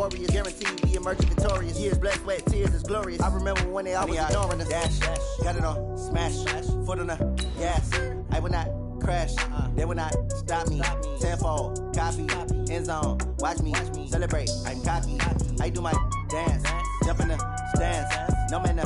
warriors, guaranteed we emerging victorious. Years, blood, sweat, tears is glorious. I remember when they always ignoring us. Dash, got it on, smash, foot on the gas. I will not crash, they will not stop me. Tenfold, copy, end zone, watch me celebrate. I'm cocky, I do my dance, jump in the stands. No man,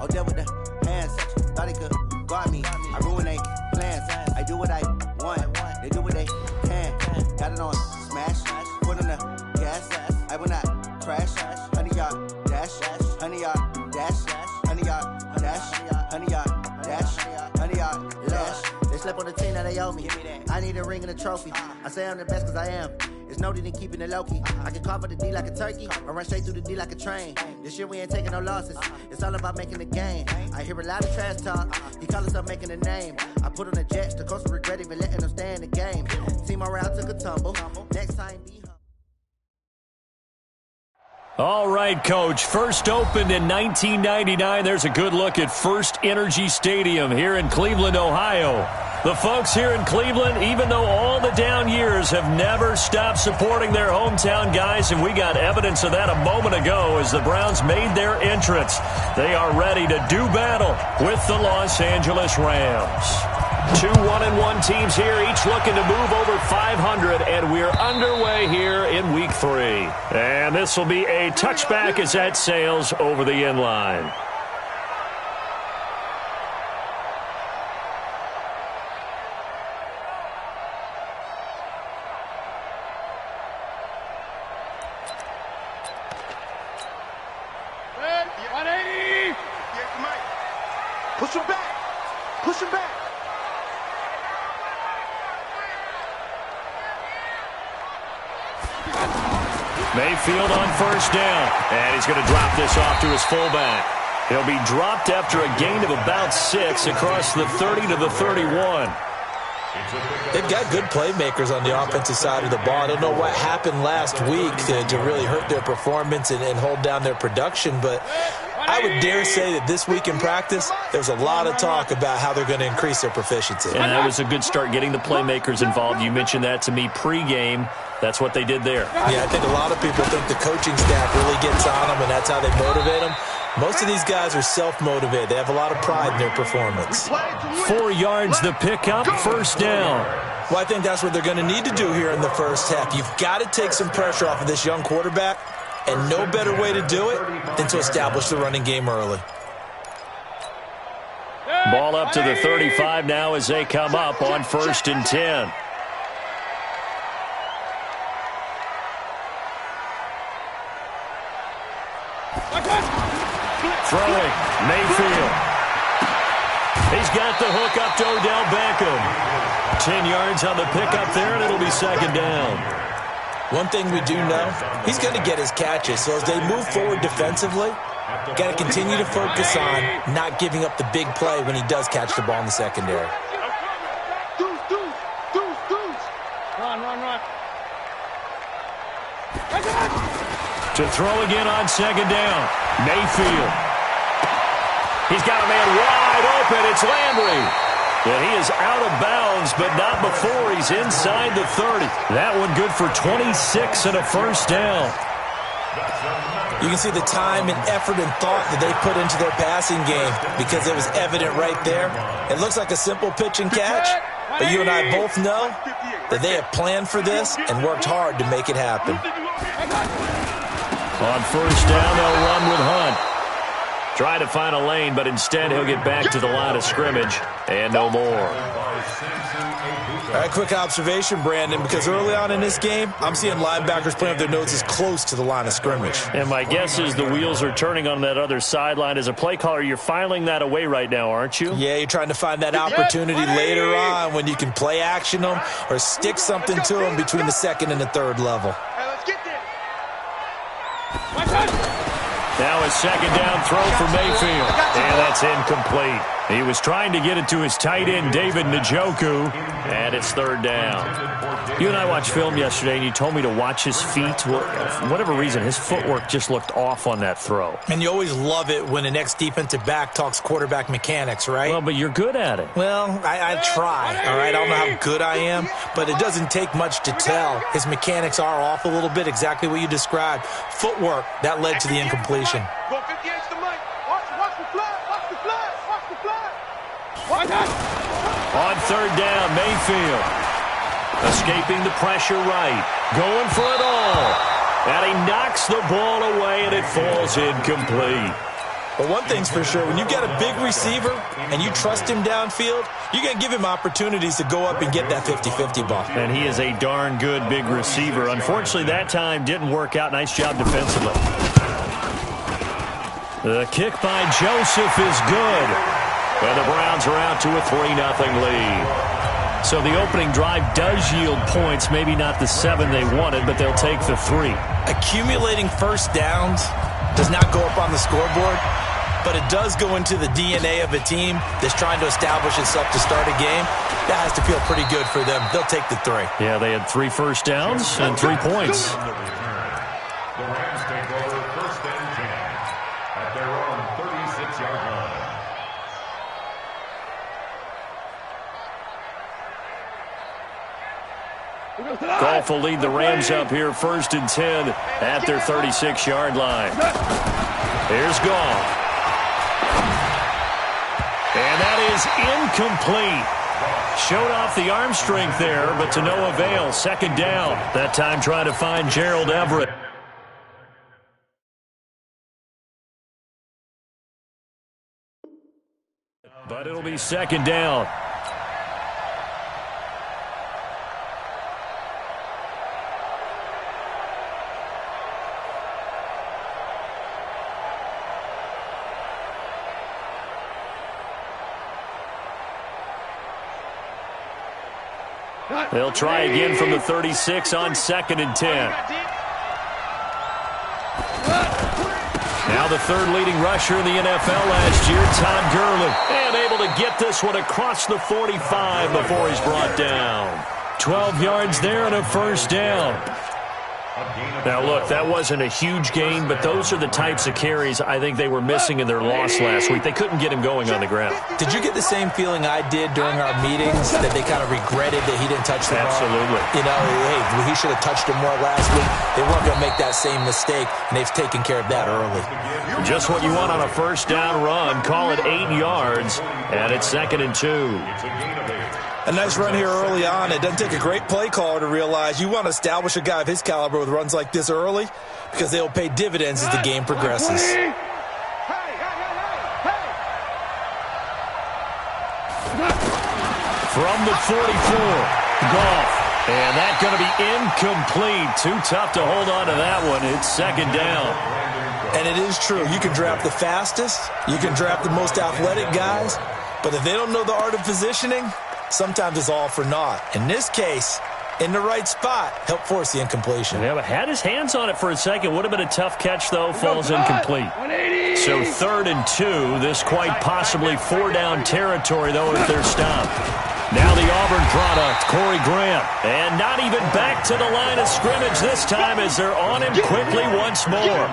oh, deal with the hands. Thought they could guard me, I ruin they plans. I do what I want, they do what they can. Got it on, smash, foot on the gas. I will not crash, 100-yard dash, 100-yard dash, 100-yard dash, 100-yard dash, 100-yard dash. They slept on the team that they owe me. I need a ring and a trophy. I say I'm the best cause I am. It's noted in keeping it low-key. I can carve up the D like a turkey or run straight through the D like a train. This year we ain't taking no losses. It's all about making the game. I hear a lot of trash talk. He call himself making a name. I put on the Jets. The coach will regret even letting them stay in the game. Team morale took a tumble. Next time be humble. All right, Coach. First opened in 1999. There's a good look at First Energy Stadium here in Cleveland, Ohio. The folks here in Cleveland, even though all the down years, have never stopped supporting their hometown guys, and we got evidence of that a moment ago as the Browns made their entrance. They are ready to do battle with the Los Angeles Rams. 2 1-1 teams here, each looking to move over 500, and we're underway here in Week 3. And this will be a touchback as that sails over the end line. Push him back. Push him back. Mayfield on first down. And he's going to drop this off to his fullback. He'll be dropped after a gain of about 6 across the 30 to the 31. They've got good playmakers on the offensive side of the ball. I don't know what happened last week to really hurt their performance and hold down their production, but I would dare say that this week in practice, there's a lot of talk about how they're going to increase their proficiency. And that was a good start, getting the playmakers involved. You mentioned that to me pregame. That's what they did there. Yeah, I think a lot of people think the coaching staff really gets on them, and that's how they motivate them. Most of these guys are self-motivated. They have a lot of pride in their performance. 4 yards the pickup, first down. Well, I think that's what they're going to need to do here in the first half. You've got to take some pressure off of this young quarterback, and no better way to do it than to establish the running game early. Ball up to the 35 now as they come up on 1st and 10. Throwing, Mayfield. He's got the hook up to Odell Beckham. 10 yards on the pickup there, and it'll be 2nd down. One thing we do know, he's going to get his catches. So as they move forward defensively, got to continue to focus on not giving up the big play when he does catch the ball in the secondary. Run. To throw again on 2nd down, Mayfield. He's got a man wide open. It's Landry. And he is out of bounds, but not before he's inside the 30. That one good for 26 and a first down. You can see the time and effort and thought that they put into their passing game because it was evident right there. It looks like a simple pitch and catch, but you and I both know that they have planned for this and worked hard to make it happen. On first down, they'll run with Hunt. Try to find a lane, but instead he'll get back to the line of scrimmage and no more. All right, quick observation, Brandon, because early on in this game, I'm seeing linebackers playing with their noses close to the line of scrimmage. And my guess is the wheels are turning on that other sideline. As a play caller, you're filing that away right now, aren't you? Yeah, you're trying to find that opportunity later on when you can play action them or stick something to them between the 2nd and the 3rd level. Now a 2nd down throw for Mayfield. And that's incomplete. He was trying to get it to his tight end, David Njoku, and it's third down. You and I watched film yesterday, and you told me to watch his feet. Well, for whatever reason, his footwork just looked off on that throw. And you always love it when an ex-defensive back talks quarterback mechanics, right? Well, but you're good at it. Well, I try, all right? I don't know how good I am, but it doesn't take much to tell. His mechanics are off a little bit, exactly what you described. Footwork, that led to the incompletion. Go 58 to the mic. Watch the flag. Watch the flag. Watch the flag. Watch that. On third down, Mayfield. Escaping the pressure right. Going for it all. And he knocks the ball away, and it falls incomplete. But one thing's for sure, when you get a big receiver and you trust him downfield, you're going to give him opportunities to go up and get that 50-50 ball. And he is a darn good big receiver. Unfortunately, that time didn't work out. Nice job defensively. The kick by Joseph is good. And the Browns are out to a 3-0 lead. So the opening drive does yield points, maybe not the 7 they wanted, but they'll take the 3. Accumulating first downs does not go up on the scoreboard, but it does go into the DNA of a team that's trying to establish itself to start a game. That has to feel pretty good for them. They'll take the 3. Yeah, they had 3 first downs and 3 points. The Rams take over first and 10 at their own 36-yard line. Goff will lead the Rams up here first and 10 at their 36-yard line. Here's Goff. And that is incomplete. Showed off the arm strength there, but to no avail. Second down. That time trying to find Gerald Everett. But it'll be second down. They'll try again from the 36 on second and 10. Now the third leading rusher in the NFL last year, Todd Gurley. And able to get this one across the 45 before he's brought down. 12 yards there and a first down. Now, look, that wasn't a huge gain, but those are the types of carries I think they were missing in their loss last week. They couldn't get him going on the ground. Did you get the same feeling I did during our meetings, that they kind of regretted that he didn't touch the ball? Absolutely. You know, hey, he should have touched him more last week. They weren't going to make that same mistake, and they've taken care of that early. Just what you want on a first down run. Call it 8 yards, and it's second and 2. A nice run here early on. It doesn't take a great play caller to realize you want to establish a guy of his caliber with runs like this early, because they'll pay dividends as the game progresses. From the 44, Goff. And that's going to be incomplete. Too tough to hold on to that one. It's second down. And it is true. You can draft the fastest. You can draft the most athletic guys. But if they don't know the art of positioning, sometimes it's all for naught. In this case, in the right spot, helped force the incompletion. Yeah, but had his hands on it for a second. Would have been a tough catch, though. Falls incomplete. So third and 2. This quite possibly 4-down territory, though, if they're stopped. Now the Auburn product, Corey Graham. And not even back to the line of scrimmage this time as they're on him quickly once more.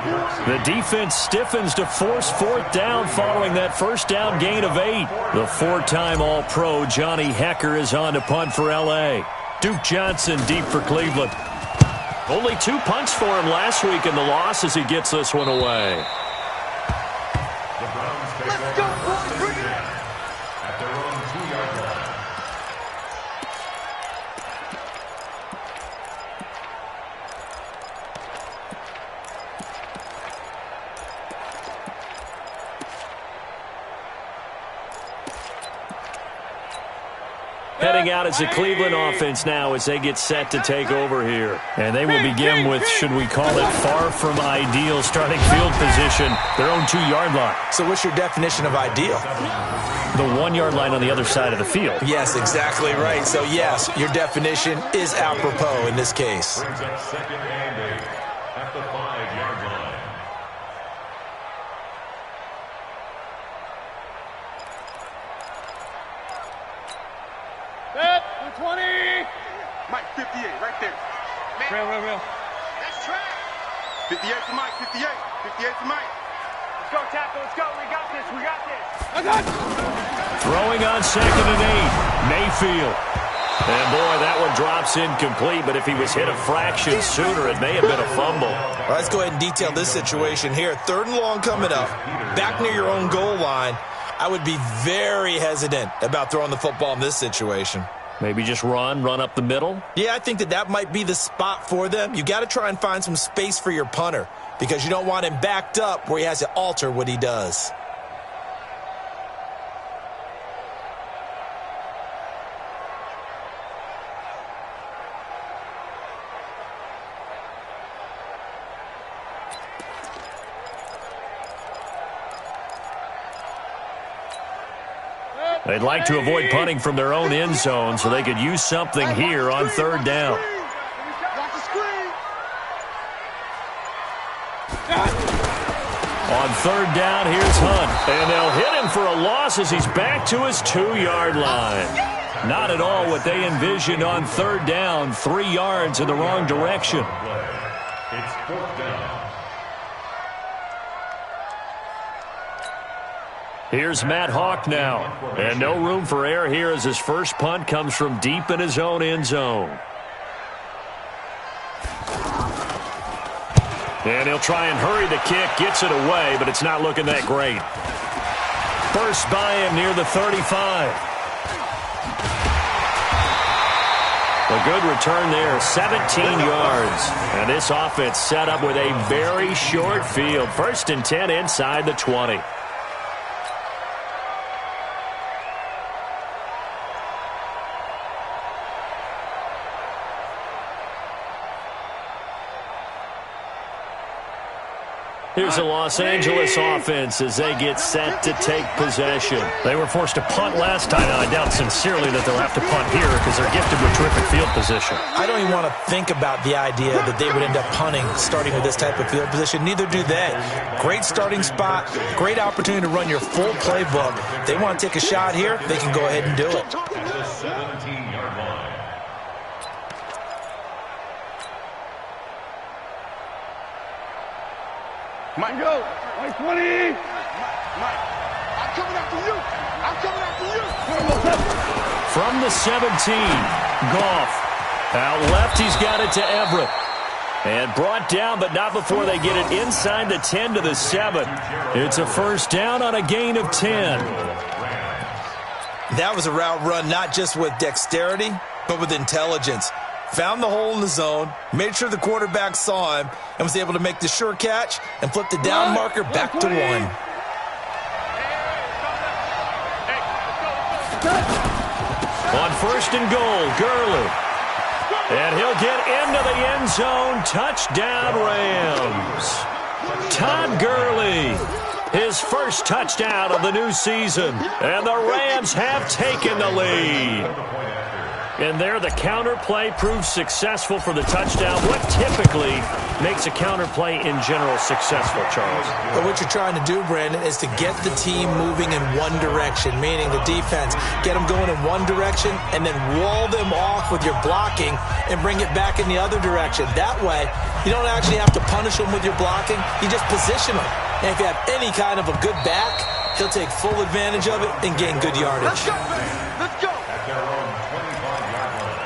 The defense stiffens to force fourth down following that first down gain of 8. The 4-time All-Pro Johnny Hecker is on to punt for L.A. Duke Johnson deep for Cleveland. Only 2 punts for him last week in the loss as he gets this one away. Let's go, boys. Bring it. At their own 2-yard line. Heading out as the Cleveland offense now as they get set to take over here. And they will begin with, should we call it, far from ideal starting field position, their own 2-yard line. So what's your definition of ideal? The 1-yard line on the other side of the field. Yes, exactly right. So, yes, your definition is apropos in this case. Brings up second and 8 at the 5-yard line. 58 to Mike, 58. 58 to Mike. Let's go, tackle. Let's go. We got this. We got this. I got it. Throwing on 2nd and 8. Mayfield. And, boy, that one drops incomplete, but if he was hit a fraction sooner, it may have been a fumble. All right, let's go ahead and detail this situation here. 3rd and long coming up, back near your own goal line. I would be very hesitant about throwing the football in this situation. Maybe just run up the middle? Yeah, I think that might be the spot for them. You got to try and find some space for your punter because you don't want him backed up where he has to alter what he does. They'd like to avoid punting from their own end zone so they could use something here on 3rd down. Watch the screen. On 3rd down, here's Hunt. And they'll hit him for a loss as he's back to his 2-yard line. Not at all what they envisioned on 3rd down. 3 yards in the wrong direction. It's 4th down. Here's Matt Hawk now. And no room for error here as his first punt comes from deep in his own end zone. And he'll try and hurry the kick. Gets it away, but it's not looking that great. First by him near the 35. A good return there, 17 yards. And this offense set up with a very short field. 1st and 10 inside the 20. Here's the Los Angeles offense as they get set to take possession. They were forced to punt last time, and I doubt sincerely that they'll have to punt here because they're gifted with terrific field position. I don't even want to think about the idea that they would end up punting starting with this type of field position. Neither do they. Great starting spot, great opportunity to run your full playbook. They want to take a shot here, they can go ahead and do it. At the 17-yard line. Mike, go. Mike, 20. Mike, I'm coming after you. I'm coming after you. From the 17, Goff. Out left, he's got it to Everett. And brought down, but not before they get it inside the 10 to the 7. It's a first down on a gain of 10. That was a route run not just with dexterity, but with intelligence. Found the hole in the zone, made sure the quarterback saw him, and was able to make the sure catch and flip the down marker back to 1. On 1st and goal, Gurley. And he'll get into the end zone. Touchdown, Rams. Todd Gurley, his first touchdown of the new season. And the Rams have taken the lead. And there, the counter play proves successful for the touchdown. What typically makes a counter play in general successful, Charles? But what you're trying to do, Brandon, is to get the team moving in one direction, meaning the defense. Get them going in one direction and then wall them off with your blocking and bring it back in the other direction. That way, you don't actually have to punish them with your blocking. You just position them. And if you have any kind of a good back, he'll take full advantage of it and gain good yardage. Let's go, man. Let's go. At their own 25-yard line.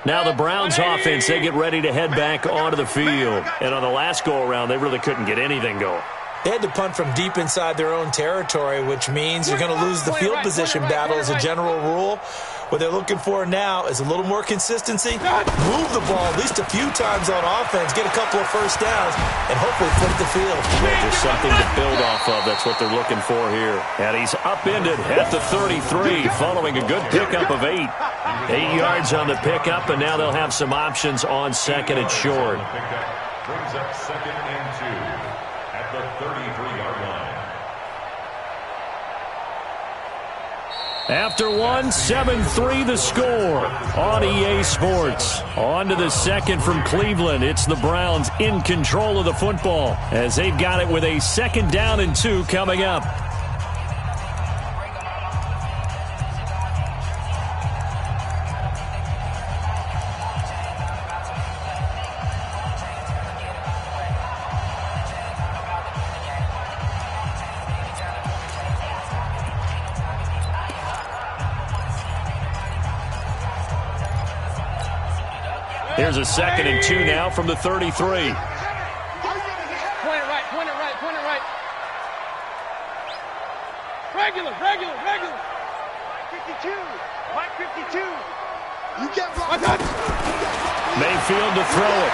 Now the Browns offense, they get ready to head back onto the field. And on the last go-around, they really couldn't get anything going. They had to punt from deep inside their own territory, which means you're going to lose the field position battle as a general rule. What they're looking for now is a little more consistency, move the ball at least a few times on offense, get a couple of first downs, and hopefully flip the field. Yeah, just something to build off of. That's what they're looking for here. And he's upended at the 33 following a good pickup of 8. 8 yards on the pickup, and now they'll have some options on 2nd and short. Brings up 2nd and 2 at the 33-yard line. After one, 7-3 the score on EA Sports. On to the second from Cleveland. It's the Browns in control of the football as they've got it with a 2nd down and 2 coming up. Here's a 2nd and 2 now from the 33. Point it right, point it right, point it right. Regular. 52, Mike 52. You get right. Mayfield to throw it.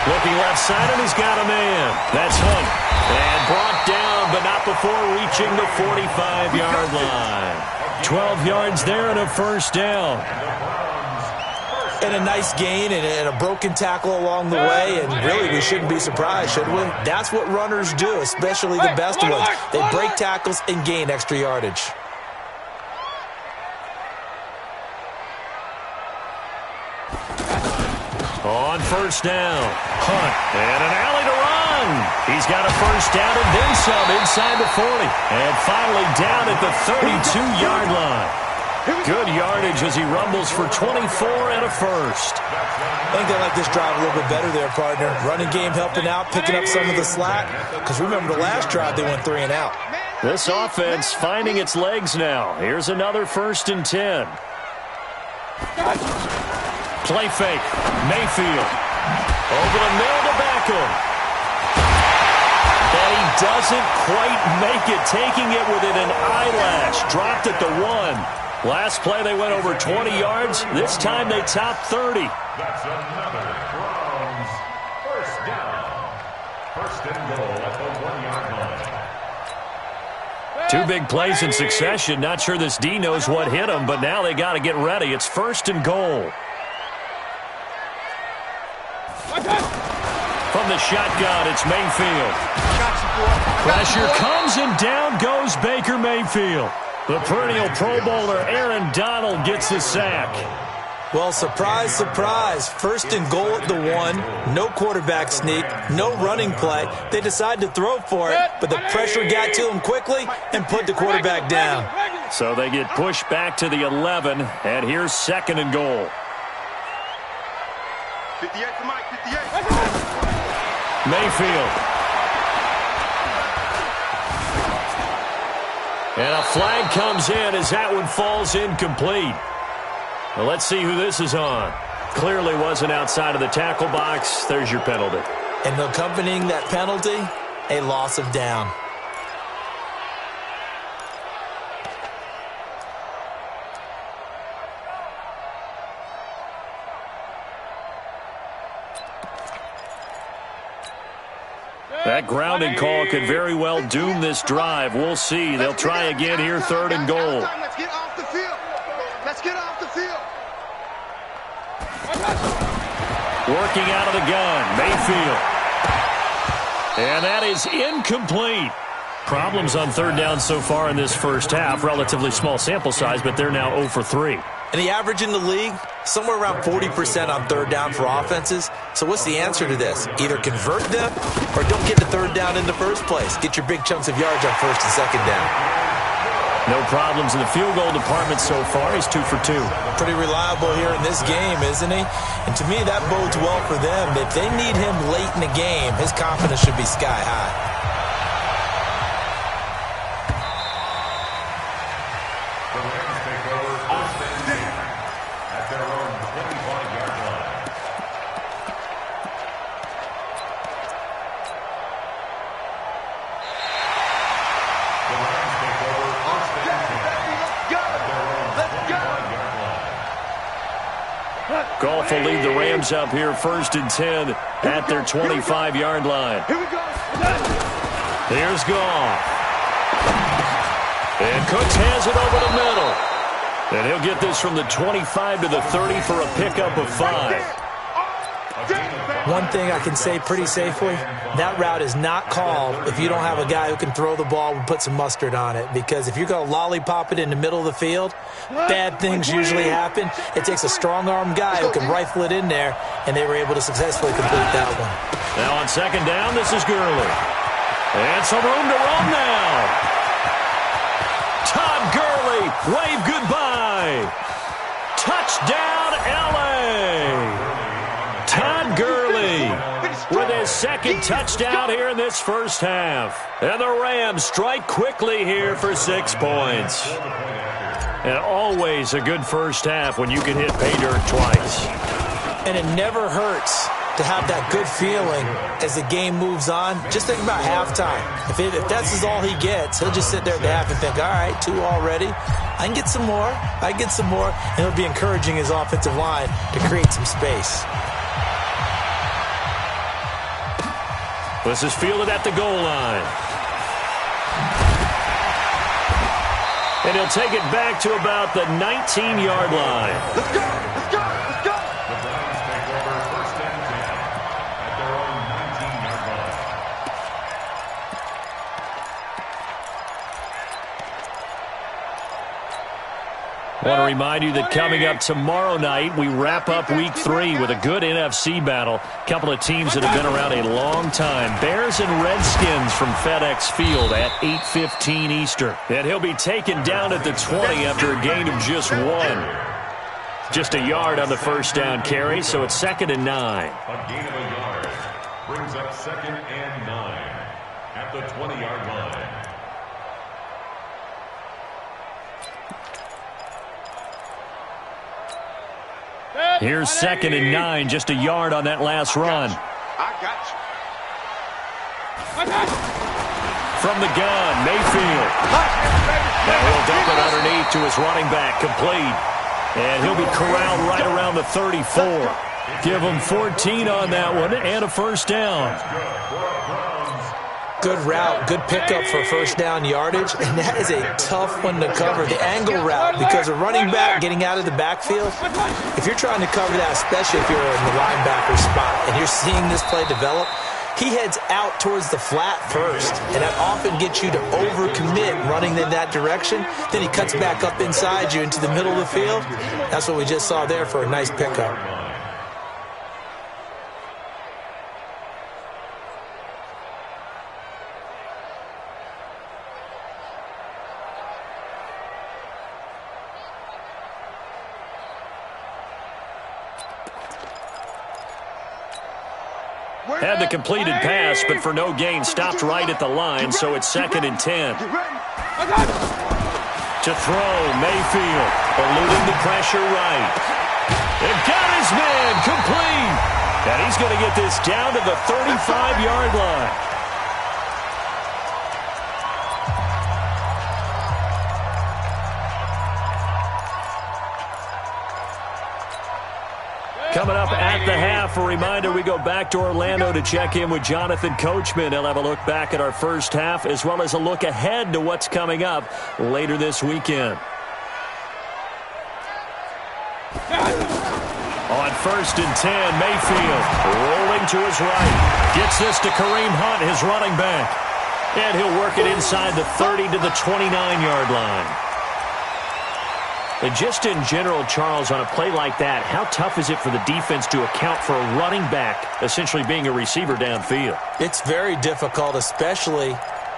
Looking left side, and he's got a man. That's Hunt. And brought down, but not before reaching the 45-yard line. 12 yards there and a 1st down. And a nice gain and a broken tackle along the way, and really we shouldn't be surprised, should we? That's what runners do, especially the best ones. They break tackles and gain extra yardage. On 1st down, Hunt, and an alley to run. He's got a 1st down and then some inside the 40. And finally down at the 32-yard line. Good yardage as he rumbles for 24 and a 1st. I think they like this drive a little bit better there, partner. Running game helping out, picking up some of the slack. Because remember the last drive, they went 3 and out. This offense finding its legs now. Here's another 1st and 10. Play fake. Mayfield. Over the middle to Beckham. And he doesn't quite make it, taking it within an eyelash. Dropped at the 1. Last play, they went over 20 yards. This time, they topped 30. That's another Browns 1st down. 1st and goal at the 1-yard line. 2 big plays in succession. Not sure this D knows what hit him, but now they got to get ready. It's 1st and goal. From the shotgun, it's Mayfield. Pressure comes, and down goes Baker Mayfield. The perennial Pro Bowler Aaron Donald gets the sack. Well, surprise, surprise. 1st and goal at the 1. No quarterback sneak. No running play. They decide to throw for it, but the pressure got to them quickly and put the quarterback down. So they get pushed back to the 11, and here's 2nd and goal. 58 to Mike, 58. Mayfield. And a flag comes in as that one falls incomplete. Well, let's see who this is on. Clearly wasn't outside of the tackle box. There's your penalty. And accompanying that penalty, a loss of down. That grounding call could very well doom this drive. We'll see. They'll try again here, 3rd and goal. Let's get off the field. Let's get off the field. Working out of the gun, Mayfield. And that is incomplete. Problems on 3rd down so far in this 1st half. Relatively small sample size, but they're now 0 for 3. And the average in the league, somewhere around 40% on 3rd down for offenses. So what's the answer to this? Either convert them or don't get the 3rd down in the first place. Get your big chunks of yards on 1st and 2nd down. No problems in the field goal department so far. He's 2 for 2. Pretty reliable here in this game, isn't he? And to me, that bodes well for them. If they need him late in the game, his confidence should be sky high. Goff will lead the Rams up here 1st and 10 at their 25-yard line. Here we go. Here's Goff. And Cooks has it over the middle. And he'll get this from the 25 to the 30 for a pickup of 5. One thing I can say pretty safely, that route is not called if you don't have a guy who can throw the ball and put some mustard on it. Because if you're going to lollipop it in the middle of the field, bad things usually happen. It takes a strong-armed guy who can rifle it in there, and they were able to successfully complete that one. Now on second down, this is Gurley. And some room to run now. Todd Gurley, wave goodbye. Touchdown, L.A. Todd Gurley with his second touchdown here in this first half. And the Rams strike quickly here for 6 points. And always a good first half when you can hit pay dirt twice. And it never hurts to have that good feeling as the game moves on. Just think about halftime. If that's all he gets, he'll just sit there at the half and think, all right, 2 already. I can get some more. And it'll be encouraging his offensive line to create some space. This is fielded at the goal line. And he'll take it back to about the 19-yard line. Let's go! Let's go! Let's go! The Browns take over first and 10 at their own 19-yard line. I want to remind you that coming up tomorrow night, we wrap up Week 3 with a good NFC battle. A couple of teams that have been around a long time. Bears and Redskins from FedEx Field at 8:15 Eastern. And he'll be taken down at the 20 after a gain of just 1. Just a yard on the first down carry, so it's 2nd and 9. A gain of a yard brings up 2nd and 9 at the 20-yard line. Here's 2nd and 9, just a yard on that last run. I got you. From the gun, Mayfield. Now he'll dump it underneath to his running back, complete. And he'll be corralled right around the 34. Give him 14 on that one and a first down. Good route, good pickup for first down yardage, and that is a tough one to cover, the angle route, because a running back getting out of the backfield, if you're trying to cover that, especially if you're in the linebacker spot, and you're seeing this play develop, he heads out towards the flat first, and that often gets you to overcommit running in that direction. Then he cuts back up inside you into the middle of the field. That's what we just saw there for a nice pickup. Had the completed pass, but for no gain, stopped right at the line, so it's 2nd and 10. To throw, Mayfield, eluding the pressure right. And got his man, complete. And he's going to get this down to the 35-yard line. Coming up at the half, a reminder, we go back to Orlando to check in with Jonathan Coachman. He'll have a look back at our first half as well as a look ahead to what's coming up later this weekend. On 1st and 10, Mayfield rolling to his right. Gets this to Kareem Hunt, his running back. And he'll work it inside the 30 to the 29-yard line. And just in general, Charles, on a play like that, how tough is it for the defense to account for a running back essentially being a receiver downfield? It's very difficult, especially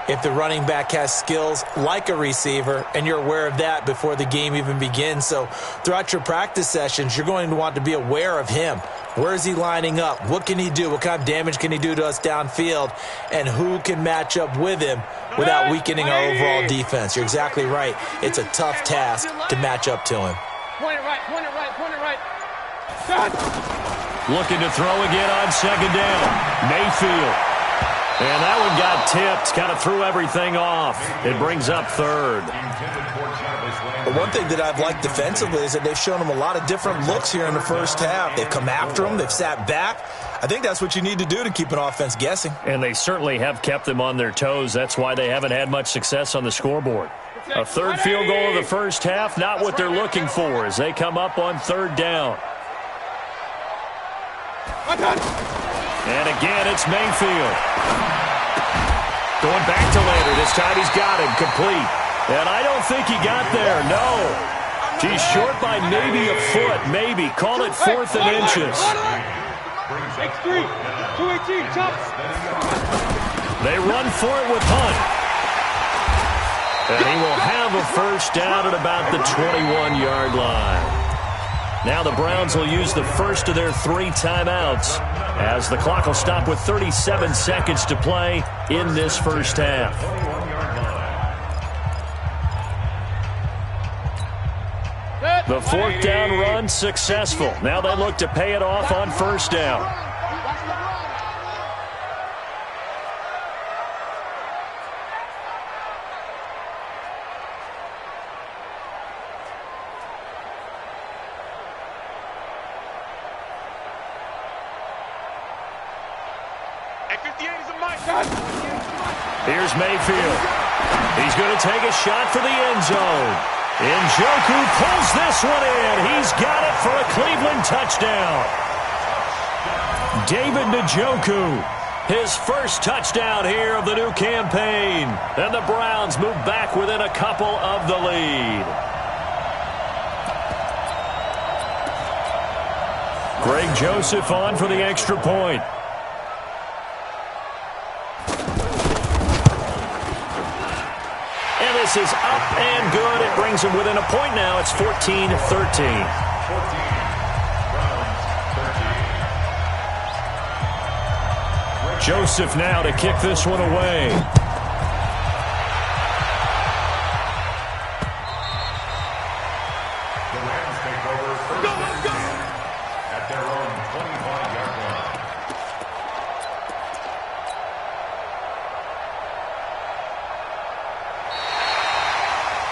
if the running back has skills like a receiver, and you're aware of that before the game even begins. So throughout your practice sessions, you're going to want to be aware of him. Where is he lining up? What can he do? What kind of damage can he do to us downfield? And who can match up with him without weakening our overall defense? You're exactly right. It's a tough task to match up to him. Point it right, point it right, point it right. Looking to throw again on 2nd down. Mayfield. And that one got tipped, kind of threw everything off. It brings up 3rd. But one thing that I've liked defensively is that they've shown him a lot of different looks here in the first half. They've come after him. They've sat back. I think that's what you need to do to keep an offense guessing. And they certainly have kept them on their toes. That's why they haven't had much success on the scoreboard. A 3rd field goal of the first half, not what they're looking for as they come up on 3rd down. And again, it's Mayfield. Going back to Lander. This time he's got him complete. And I don't think he got there. No. He's short by maybe a foot. Maybe. Call it 4th and inches. X3. 218. Chop. They run for it with Hunt. And he will have a first down at about the 21-yard line. Now the Browns will use the first of their 3 timeouts as the clock will stop with 37 seconds to play in this first half. The 4th down run successful. Now they look to pay it off on first down. Here's Mayfield. He's going to take a shot for the end zone. Njoku pulls this one in. He's got it for a Cleveland touchdown. David Njoku, his first touchdown here of the new campaign. And the Browns move back within a couple of the lead. Greg Joseph on for the extra point. This is up and good. It brings them within a point now. It's 14-13. Joseph now to kick this one away. The Rams take over first and 10 at their own 25-yard line.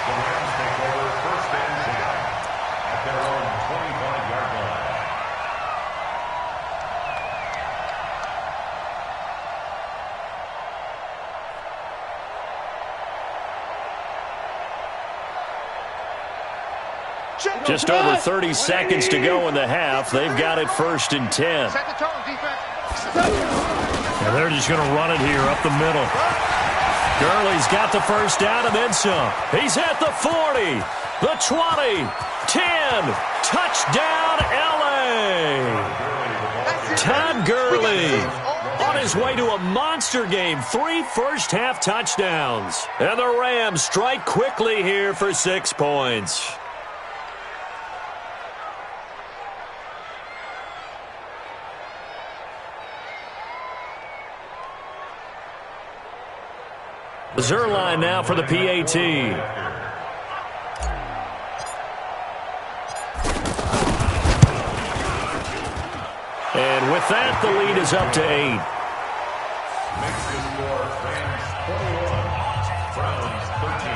The Rams take over first and 10 at their own 25-yard line. Just over 30 seconds to go in the half. They've got it 1st and 10. And they're just going to run it here up the middle. Gurley's got the first down and then some. He's at the 40, the 20, 10. Touchdown, L.A. Todd Gurley on his way to a monster game. 3 first-half touchdowns. And the Rams strike quickly here for 6 points. Zerline now for the PAT. And with that, the lead is up to 8. Makes the score Rams 21, Browns 13.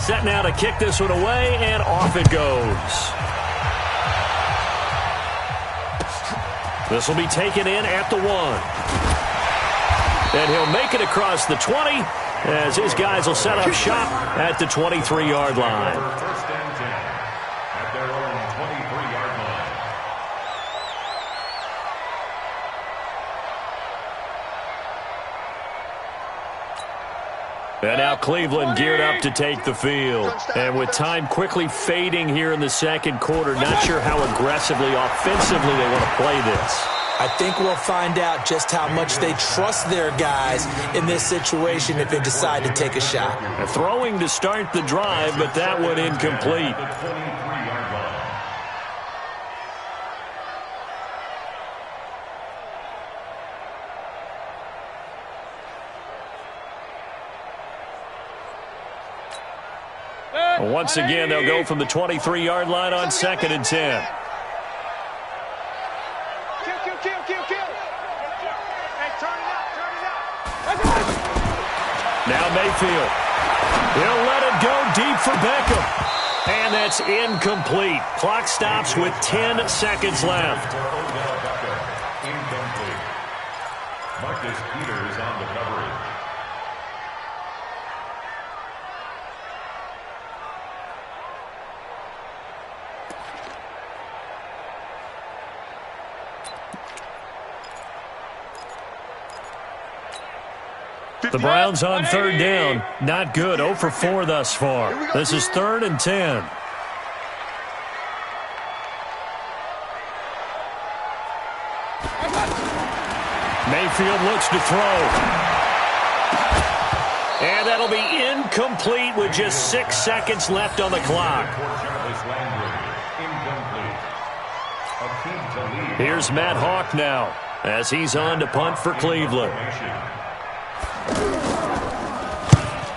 Set now to kick this one away, and off it goes. This will be taken in at the 1. And he'll make it across the 20 as his guys will set up shop at the 23-yard line. First and 10 at their own 23-yard line. And now Cleveland geared up to take the field. And with time quickly fading here in the second quarter, not sure how aggressively, offensively they want to play this. I think we'll find out just how much they trust their guys in this situation if they decide to take a shot. Throwing to start the drive, but that one incomplete. The 23-yard line. Once again, they'll go from the 23-yard line on 2nd and 10. Now Mayfield. He'll let it go deep for Beckham. And that's incomplete. Clock stops with 10 seconds left. Incomplete. Marcus Peters on the coverage. The Browns on third down. Not good. 0 for 4 thus far. This is 3rd and 10. Mayfield looks to throw. And that'll be incomplete with just 6 seconds left on the clock. Here's Matt Hawk now as he's on to punt for Cleveland.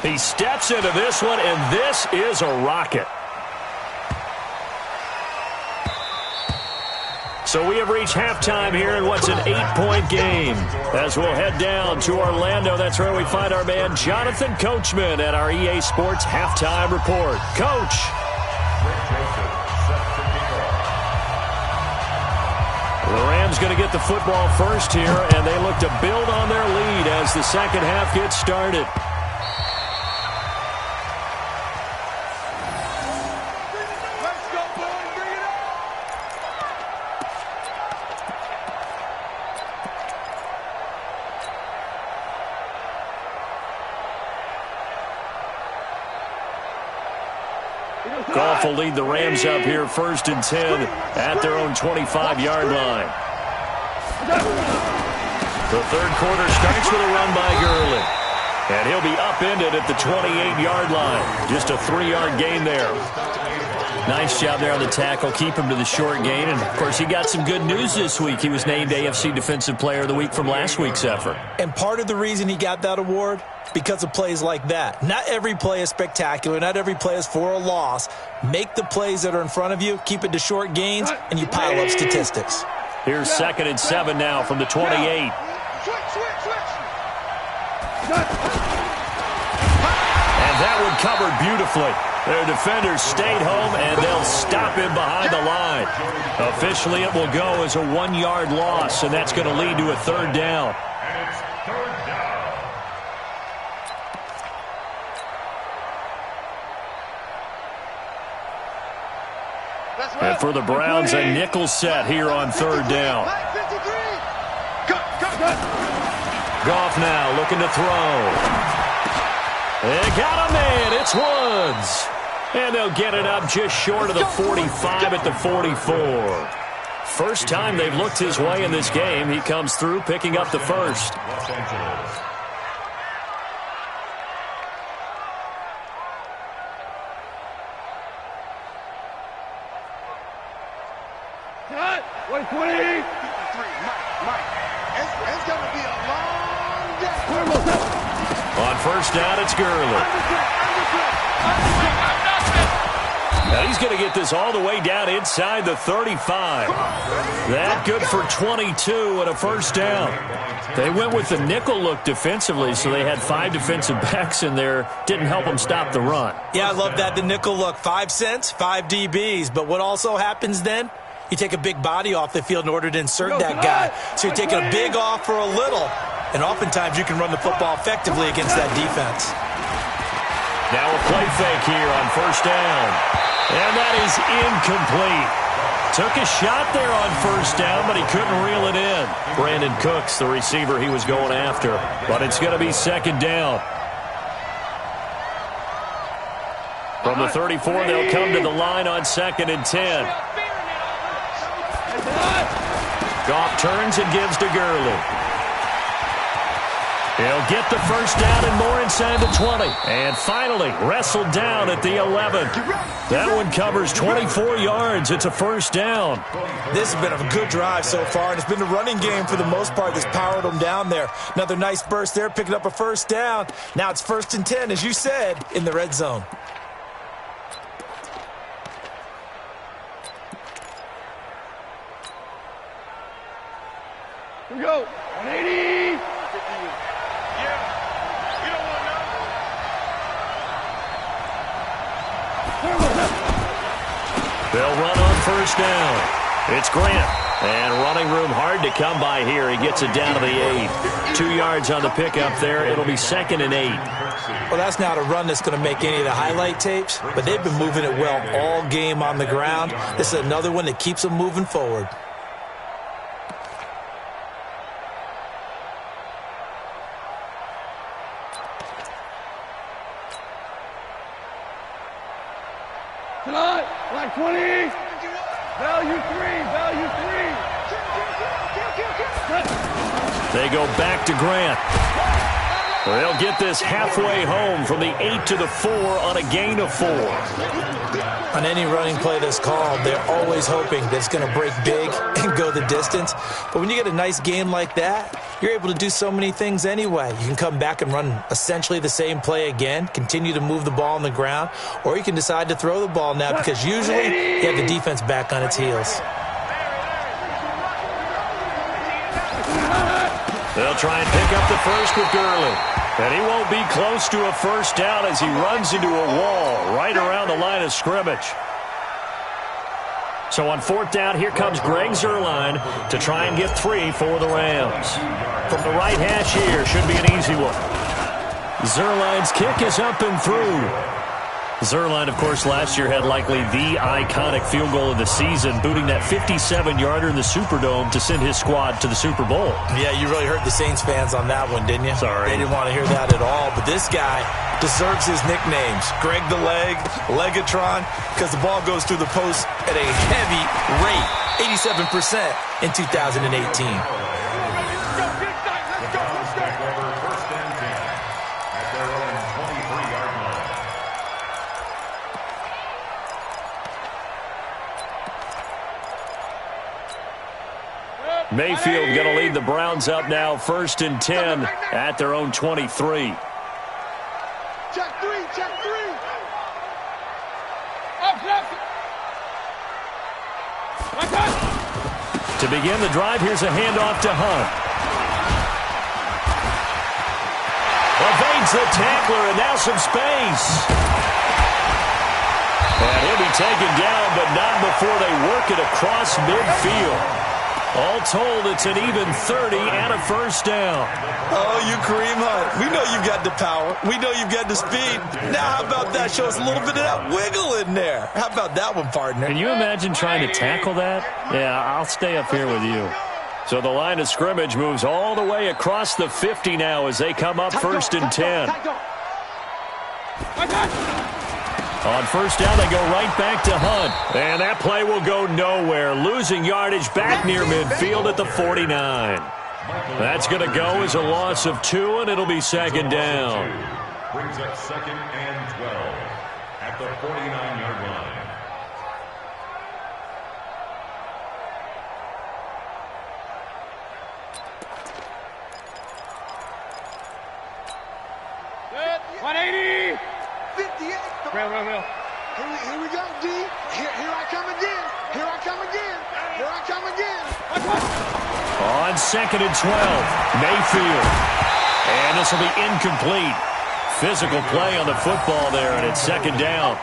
He steps into this one, and this is a rocket. So we have reached halftime here in what's an 8-point game. As we'll head down to Orlando, that's where we find our man Jonathan Coachman at our EA Sports Halftime Report. Coach. The Rams going to get the football first here, and they look to build on their lead as the second half gets started. Goff will lead the Rams up here 1st and 10 at their own 25-yard line. The third quarter starts with a run by Gurley. And he'll be upended at the 28-yard line. Just a 3-yard gain there. Nice job there on the tackle. Keep him to the short gain. And, of course, he got some good news this week. He was named AFC Defensive Player of the Week from last week's effort. And part of the reason he got that award, because of plays like that. Not every play is spectacular. Not every play is for a loss. Make the plays that are in front of you, keep it to short gains, and you pile up statistics. Here's 2nd and 7 now from the 28. And that one covered beautifully. Their defenders stayed home, and they'll stop him behind the line. Officially, it will go as a 1-yard loss, and that's going to lead to a 3rd down. And it's 3rd down. And for the Browns, a nickel set here on 3rd down. Goff now looking to throw. They got a man. It's Woods. And they'll get it up just short of the 45 at the 44. First time they've looked his way in this game. He comes through picking up the first. Los Angeles. Wait, 20. Mike. It's going to be a long day. On 1st down, it's Gurley. Now he's going to get this all the way down inside the 35. That good for 22 and a 1st down. They went with the nickel look defensively, so they had 5 defensive backs in there. Didn't help them stop the run. Yeah, I love that, the nickel look. 5 cents, 5 DBs. But what also happens then? You take a big body off the field in order to insert that guy. So you're taking a big off for a little. And oftentimes you can run the football effectively against that defense. Now a play fake here on 1st down. And that is incomplete. Took a shot there on 1st down, but he couldn't reel it in. Brandon Cooks, the receiver he was going after. But it's going to be 2nd down. From the 34, they'll come to the line on 2nd and 10. Goff turns and gives to Gurley. He'll get the 1st down and more inside the 20. And finally, wrestled down at the 11. That one covers 24 yards. It's a 1st down. This has been a good drive so far, and it's been the running game for the most part that's powered them down there. Another nice burst there, picking up a 1st down. Now it's 1st and 10, as you said, in the red zone. Here we go. 180. Yeah. We don't want none. They'll run on first down. It's Grant. And running room hard to come by here. He gets it down to the 8. 2 yards on the pickup there. It'll be 2nd and 8. Well, that's not a run that's going to make any of the highlight tapes, but they've been moving it well all game on the ground. This is another one that keeps them moving forward. Tonight, like 20. Value 3. Value 3. They go back to Grant. They'll get this halfway home from the 8 to the 4 on a gain of 4. On any running play that's called, they're always hoping that it's going to break big and go the distance. But when you get a nice game like that, you're able to do so many things anyway. You can come back and run essentially the same play again, continue to move the ball on the ground, or you can decide to throw the ball now because usually you have the defense back on its heels. They'll try and pick up the first with Gurley. And he won't be close to a first down as he runs into a wall right around the line of scrimmage. So on 4th down, here comes Greg Zuerlein to try and get 3 for the Rams. From the right hash here, should be an easy one. Zuerlein's kick is up and through. Zuerlein, of course, last year had likely the iconic field goal of the season, booting that 57-yarder in the Superdome to send his squad to the Super Bowl. Yeah, you really hurt the Saints fans on that one, didn't you? Sorry. They didn't want to hear that at all. But this guy deserves his nicknames. Greg the Leg, Legatron, because the ball goes through the post at a heavy rate, 87% in 2018. Mayfield going to lead the Browns up now, 1st and 10 at their own 23. Check 3, check 3. Up, left. To begin the drive, here's a handoff to Hunt. Evades the tackler, and now some space. And he'll be taken down, but not before they work it across midfield. All told, it's an even 30 and a first down. Oh, you Kareem Hunt. We know you've got the power. We know you've got the speed. Now how about that? Show us a little bit of that wiggle in there. How about that one, partner? Can you imagine trying to tackle that? Yeah, I'll stay up here with you. So the line of scrimmage moves all the way across the 50 now as they come up 1st and 10. On first down, they go right back to Hunt. And that play will go nowhere. Losing yardage back near midfield at the 49. That's going to go as a loss of 2, and it'll be 2nd down. Brings up 2nd and 12 at the 49-yard line. Good. 180. 58. Real. Here we go, D. Here I come again. Here I come again. Here I come again. On 2nd and 12, Mayfield. And this will be incomplete. Physical play on the football there, and it's 2nd down.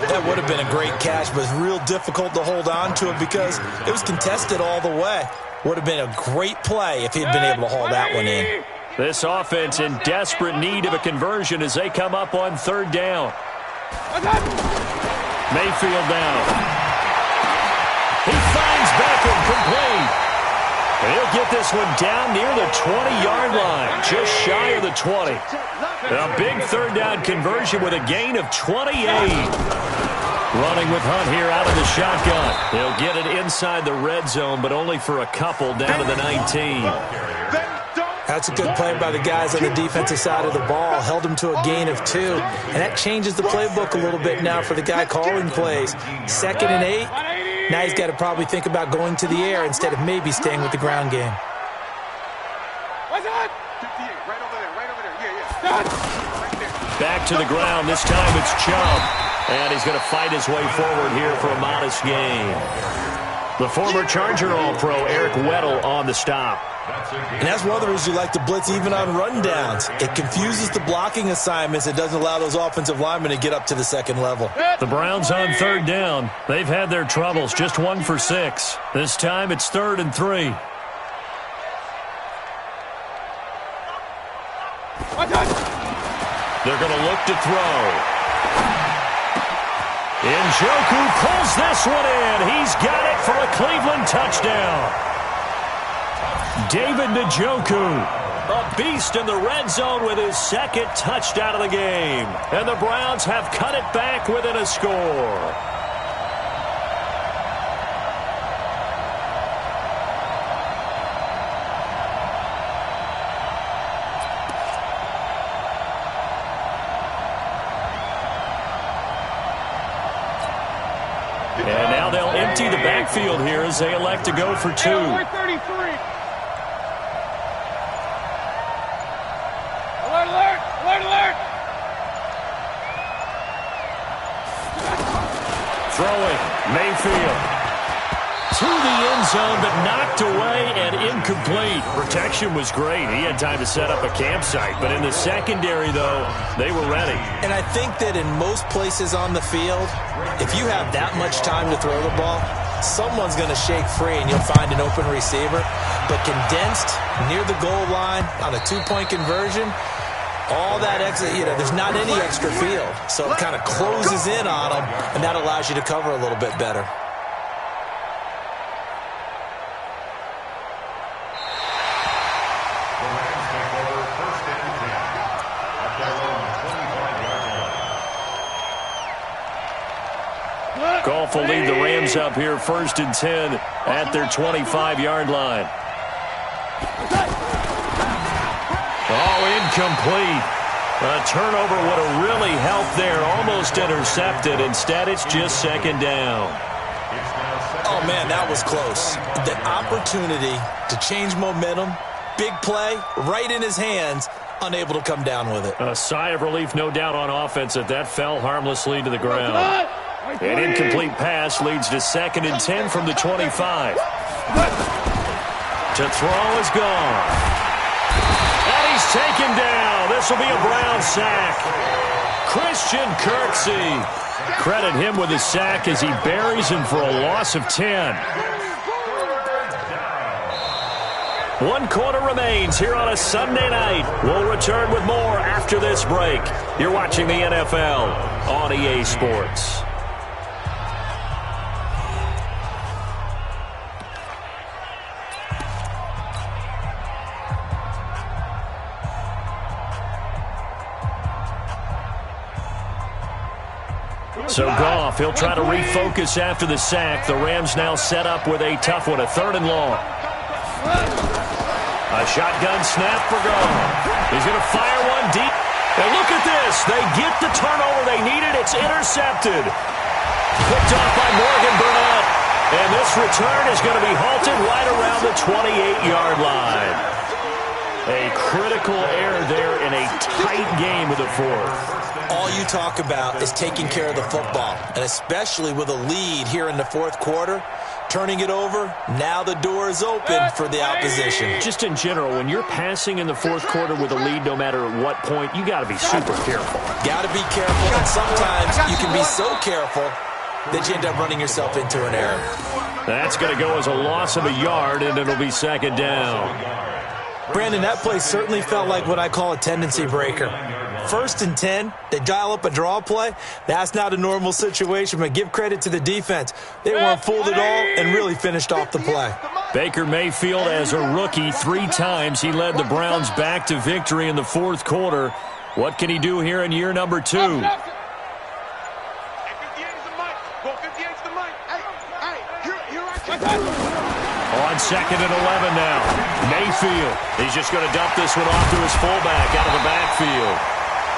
That would have been a great catch, but it's real difficult to hold on to it because it was contested all the way. Would have been a great play if he'd been able to haul that one in. This offense in desperate need of a conversion as they come up on 3rd down. Mayfield down. He finds Beckham complete. He'll get this one down near the 20-yard line, just shy of the 20. A big 3rd down conversion with a gain of 28. Running with Hunt here out of the shotgun. He'll get it inside the red zone, but only for a couple down to the 19. That's a good play by the guys on the defensive side of the ball. Held him to a gain of 2. And that changes the playbook a little bit now for the guy calling plays. 2nd and 8. Now he's got to probably think about going to the air instead of maybe staying with the ground game. What's that? 58, right over there. Yeah. Back to the ground. This time it's Chubb. And he's going to fight his way forward here for a modest gain. The former Charger All-Pro Eric Weddle on the stop. And that's one of the reasons you like to blitz even on rundowns. It confuses the blocking assignments. It doesn't allow those offensive linemen to get up to the second level. The Browns on third down. They've had their troubles, just 1 for 6. This time it's 3rd and 3. They're going to look to throw. Njoku pulls this one in. He's got it for a Cleveland touchdown. David Njoku, a beast in the red zone with his 2nd touchdown of the game. And the Browns have cut it back within a score. And now they'll empty the backfield here as they elect to go for 2. Alert, alert, alert, alert. Throwing, Mayfield. To the end zone, but knocked away and incomplete. Protection was great. He had time to set up a campsite. But in the secondary, though, they were ready. And I think that in most places on the field, if you have that much time to throw the ball, someone's going to shake free and you'll find an open receiver. But condensed near the goal line on a 2-point conversion, all that extra, there's not any extra field. So it kind of closes in on them, and that allows you to cover a little bit better. Goff will lead the Rams up here 1st and 10 at their 25-yard line. Oh, incomplete. A turnover would have really helped there. Almost intercepted. Instead, it's just 2nd down. Oh, man, that was close. The opportunity to change momentum, big play, right in his hands, unable to come down with it. A sigh of relief, no doubt, on offense that fell harmlessly to the ground. An incomplete pass leads to 2nd and 10 from the 25. To throw is gone. And he's taken down. This will be a Brown sack. Christian Kirksey. Credit him with a sack as he buries him for a loss of 10. 1 quarter remains here on a Sunday night. We'll return with more after this break. You're watching the NFL on EA Sports. So Goff, he'll try to refocus after the sack. The Rams now set up with a tough one, a 3rd and long. A shotgun snap for Goff. He's going to fire one deep. And look at this. They get the turnover they needed. It's intercepted. Picked off by Morgan Burnett. And this return is going to be halted right around the 28-yard line. A critical error there in a tight game with a 4th. All you talk about is taking care of the football, and especially with a lead here in the 4th quarter, turning it over, now the door is open for the opposition. Just in general, when you're passing in the 4th quarter with a lead, no matter at what point, you got to be super careful. Got to be careful, and sometimes you can be so careful that you end up running yourself into an error. That's going to go as a loss of a yard, and it'll be 2nd down. Brandon, that play certainly felt like what I call a tendency breaker. 1st and 10, they dial up a draw play. That's not a normal situation, but give credit to the defense. They weren't fooled at all and really finished off the play. Baker Mayfield, as a rookie, 3 times he led the Browns back to victory in the 4th quarter. What can he do here in year number 2? On 2nd and 11 now. Mayfield, he's just going to dump this one off to his fullback out of the backfield.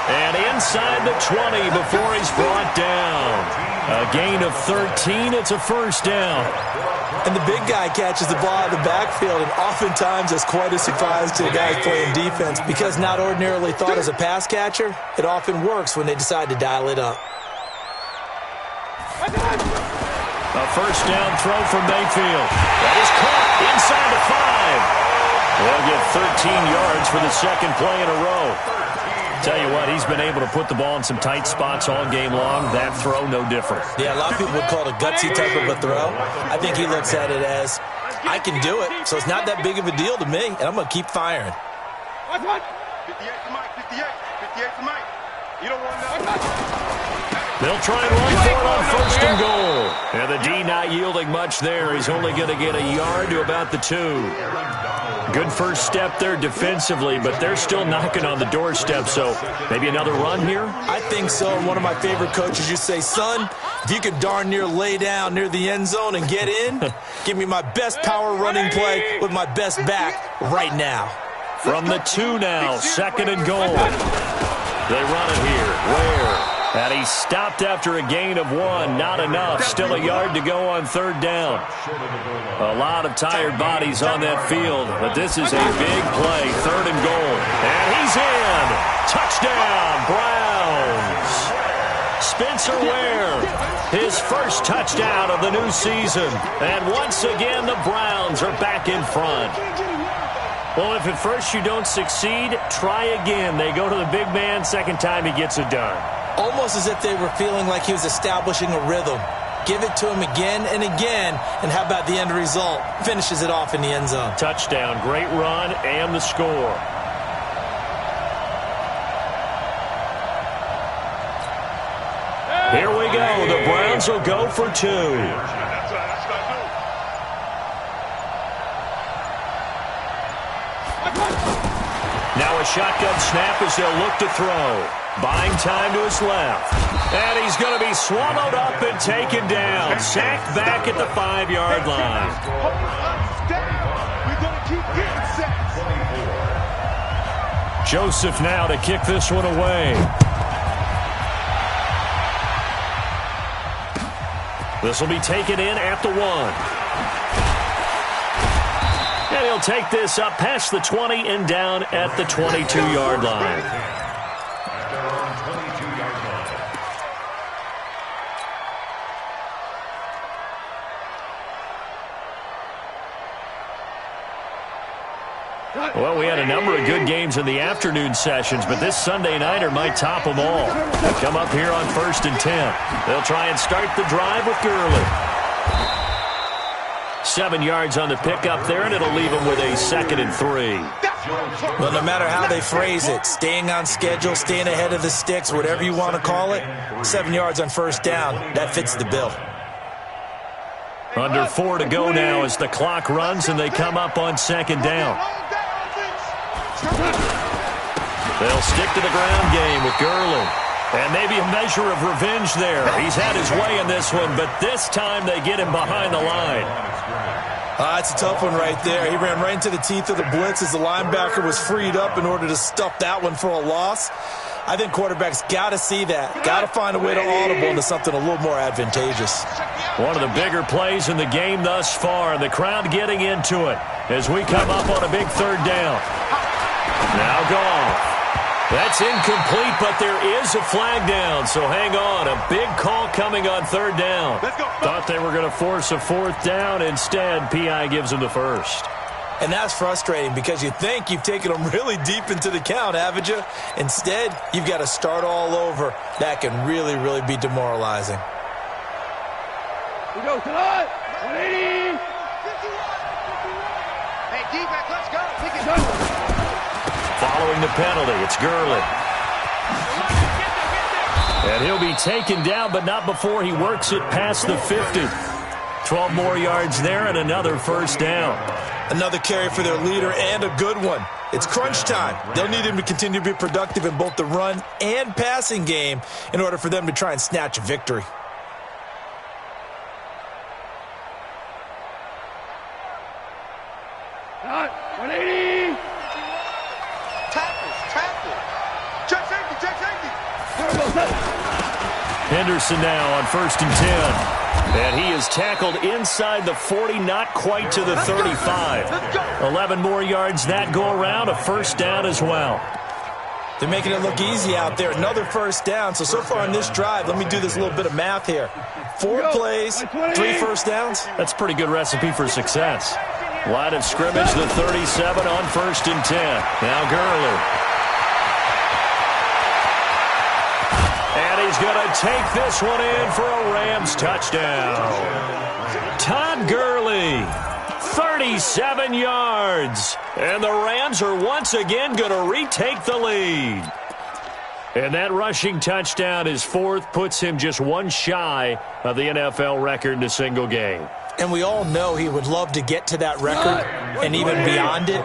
And inside the 20 before he's brought down. A gain of 13. It's a 1st down. And the big guy catches the ball out of the backfield, and oftentimes it's quite a surprise to the guys playing defense because not ordinarily thought as a pass catcher, it often works when they decide to dial it up. A 1st down throw from Mayfield. That is caught inside the 5. They'll get 13 yards for the second play in a row. Tell you what, he's been able to put the ball in some tight spots all game long. That throw, no different. Yeah, a lot of people would call it a gutsy type of a throw. I think he looks at it as, I can do it, so it's not that big of a deal to me, and I'm going to keep firing. 58 to Mike, 58 to Mike. You don't want nothing. They'll try and run for it on first and goal. And the D not yielding much there. He's only going to get a yard to about the 2. Good first step there defensively, but they're still knocking on the doorstep, so maybe another run here? I think so. And one of my favorite coaches used to say, son, if you can darn near lay down near the end zone and get in, give me my best power running play with my best back right now. From the 2 now, second and goal. They run it here. Ware. And he stopped after a gain of 1. Not enough. Still a yard to go on third down. A lot of tired bodies on that field, but this is a big play. Third and goal. And he's in. Touchdown, Browns. Spencer Ware, his first touchdown of the new season. And once again, the Browns are back in front. Well, if at first you don't succeed, try again. They go to the big man. Second time he gets it done. Almost as if they were feeling like he was establishing a rhythm. Give it to him again and again, and how about the end result? Finishes it off in the end zone. Touchdown, great run, and the score. Here we go. The Browns will go for 2. Now a shotgun snap as they'll look to throw. Buying time to his left. And he's going to be swallowed up and taken down. Sacked back at the 5-yard line. Joseph now to kick this one away. This will be taken in at the 1. And he'll take this up past the 20 and down at the 22-yard line. Well, we had a number of good games in the afternoon sessions, but this Sunday nighter might top them all. They come up here on 1st and 10. They'll try and start the drive with Gurley. 7 yards on the pickup there, and it'll leave them with a 2nd and 3. Well, no matter how they phrase it, staying on schedule, staying ahead of the sticks, whatever you want to call it, 7 yards on first down, that fits the bill. Under 4 to go now as the clock runs, and they come up on 2nd down. They'll stick to the ground game with Gurley. And maybe a measure of revenge there. He's had his way in this one, but this time they get him behind the line. That's a tough one right there. He ran right into the teeth of the blitz as the linebacker was freed up in order to stuff that one for a loss. I think quarterbacks got to see that. Got to find a way to audible into something a little more advantageous. One of the bigger plays in the game thus far. The crowd getting into it as we come up on a big 3rd down. Now gone. That's incomplete, but there is a flag down, so hang on. A big call coming on 3rd down. Thought they were going to force a 4th down. Instead, P.I. gives them the 1st. And that's frustrating because you think you've taken them really deep into the count, haven't you? Instead, you've got to start all over. That can really, really be demoralizing. We go to the 180. Hey, defense, let's go. We can go. Following the penalty, it's Gurley. And he'll be taken down, but not before he works it past the 50. 12 more yards there and another 1st down. Another carry for their leader and a good one. It's crunch time. They'll need him to continue to be productive in both the run and passing game in order for them to try and snatch a victory. Out, 180. Tackle. Check safety. Henderson now on 1st and 10. And he is tackled inside the 40, not quite to the 35. 11 more yards that go around, a 1st down as well. They're making it look easy out there. Another 1st down. So far in this drive, let me do this little bit of math here. 4 plays, 3 1st downs. That's a pretty good recipe for success. Line of scrimmage, the 37 on 1st and 10. Now Gurley. And he's going to take this one in for a Rams touchdown. Todd Gurley, 37 yards. And the Rams are once again going to retake the lead. And that rushing touchdown, his fourth, puts him just one shy of the NFL record in a single game. And we all know he would love to get to that record and even beyond it,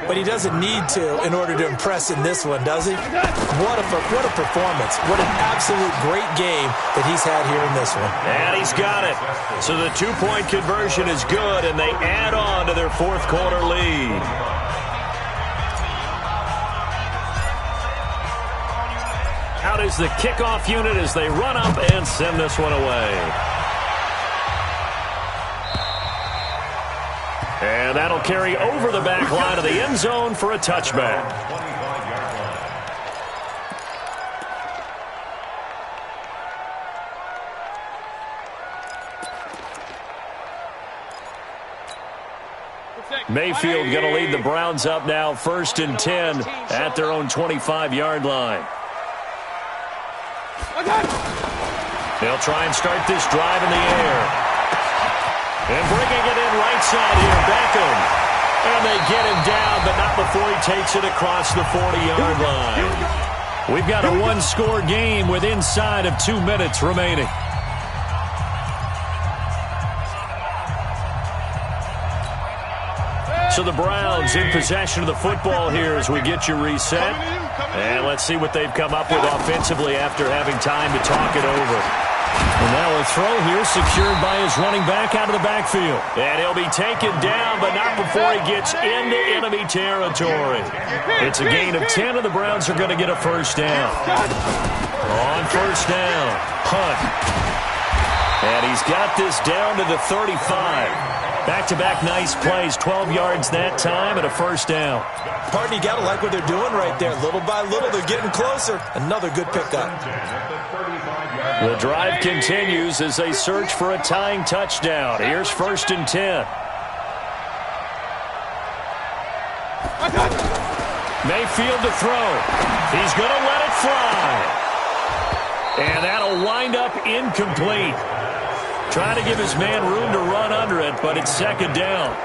but he doesn't need to in order to impress in this one, does he? What a performance. What an absolute great game that he's had here in this one. And he's got it. So the two-point conversion is good, and they add on to their fourth quarter lead. Out is the kickoff unit as they run up and send this one away. And that'll carry over the back line of the end zone for a touchback. Mayfield going to lead the Browns up now, 1st and 10 at their own 25-yard line. They'll try and start this drive in the air. And bringing it in right side here, Beckham. And they get him down, but not before he takes it across the 40-yard line. We've got a one-score game with inside of 2 minutes remaining. So the Browns in possession of the football here as we get you reset. And let's see what they've come up with offensively after having time to talk it over. And now a throw here secured by his running back out of the backfield. And he'll be taken down, but not before he gets into enemy territory. It's a gain of 10, and the Browns are going to get a first down. On first down, punt. And he's got this down to the 35. Back-to-back nice plays, 12 yards that time and a first down. Pardon, you got to like what they're doing right there. Little by little, they're getting closer. Another good pickup. The drive continues as they search for a tying touchdown. Here's 1st and 10. Mayfield to throw. He's going to let it fly. And that'll wind up incomplete. Trying to give his man room to run under it, but it's 2nd down.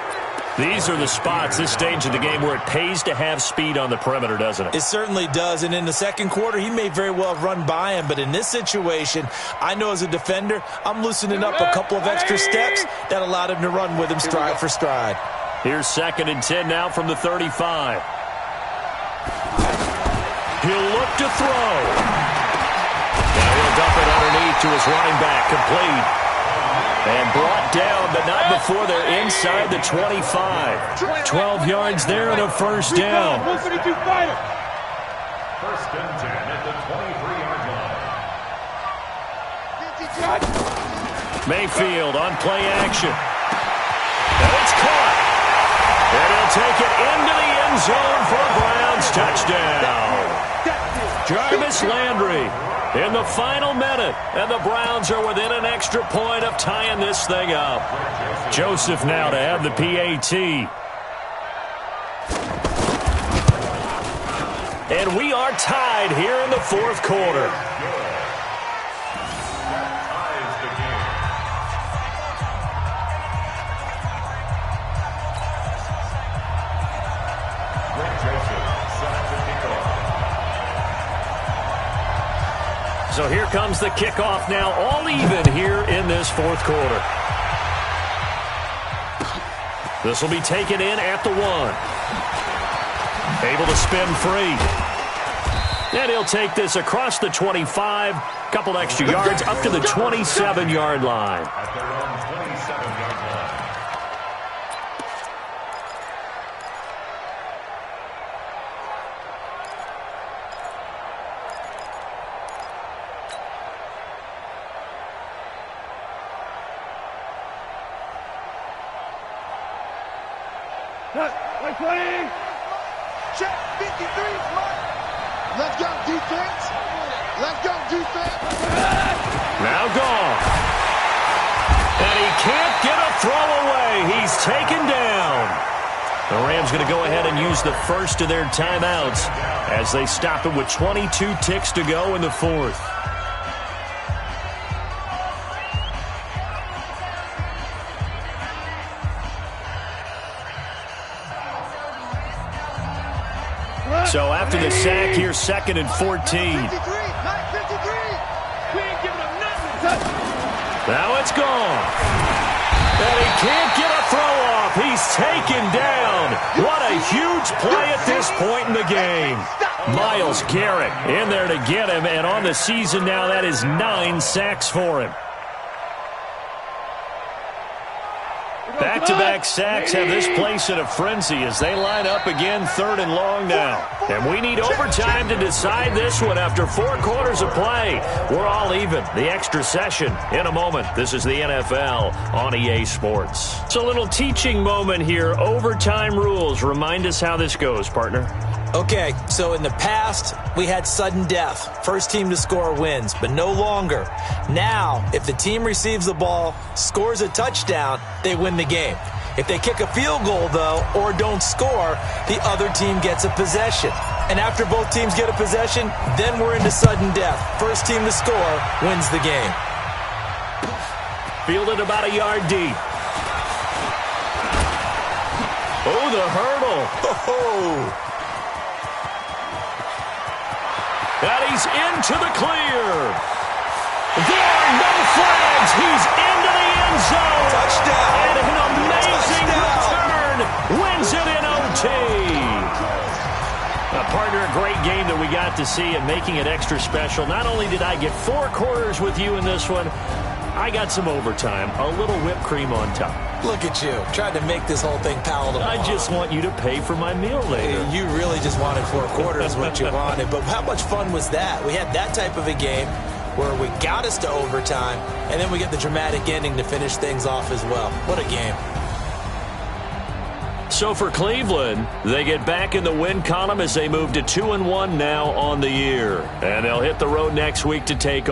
These are the spots, this stage of the game, where it pays to have speed on the perimeter, doesn't it? It certainly does, and in the second quarter, he may very well run by him, but in this situation, I know as a defender, I'm loosening up a couple of extra steps that allowed him to run with him stride for stride. Here's 2nd and 10 now from the 35. He'll look to throw. Now he'll dump it underneath to his running back, complete. And brought down, but not before they're inside the 25. 12 yards there and a first down. 1st and 10 at the 23-yard line. Mayfield on play action. And it's caught. And he'll take it into the end zone for a Browns touchdown. Jarvis Landry in the final minute, and the Browns are within an extra point of tying this thing up. Joseph now to have the PAT. And we are tied here in the fourth quarter. So here comes the kickoff now, all even here in this fourth quarter. This will be taken in at the 1. Able to spin free. And he'll take this across the 25, couple extra yards up to the 27-yard line. At their own 27-yard line. Check 53. Let's go, defense. Let's go, defense. Now gone. And he can't get a throw away. He's taken down. The Rams going to go ahead and use the first of their timeouts as they stop it with 22 ticks to go in the fourth. So after the sack, here's 2nd and 14. Now it's gone. And he can't get a throw off. He's taken down. What a huge play at this point in the game. Myles Garrett in there to get him. And on the season now, that is 9 sacks for him. Back-to-back sacks have this place in a frenzy as they line up again 3rd and long now. And we need overtime to decide this one after 4 quarters of play. We're all even. The extra session in a moment. This is the NFL on EA Sports. It's a little teaching moment here. Overtime rules. Remind us how this goes, partner. Okay, so in the past, we had sudden death. First team to score wins, but no longer. Now, if the team receives the ball, scores a touchdown, they win the game. If they kick a field goal, though, or don't score, the other team gets a possession. And after both teams get a possession, then we're into sudden death. First team to score wins the game. Fielded about a yard deep. Oh, the hurdle. Oh. And he's into the clear. There are no flags. He's into the end zone. Touchdown. And an amazing return. Wins it in OT. Partner, a great game that we got to see and making it extra special. Not only did I get 4 quarters with you in this one, I got some overtime. A little whipped cream on top. Look at you. Tried to make this whole thing palatable. I just want you to pay for my meal later. You really just wanted 4 quarters what you wanted. But how much fun was that? We had that type of a game where we got us to overtime, and then we get the dramatic ending to finish things off as well. What a game. So for Cleveland, they get back in the win column as they move to 2-1 now on the year. And they'll hit the road next week to take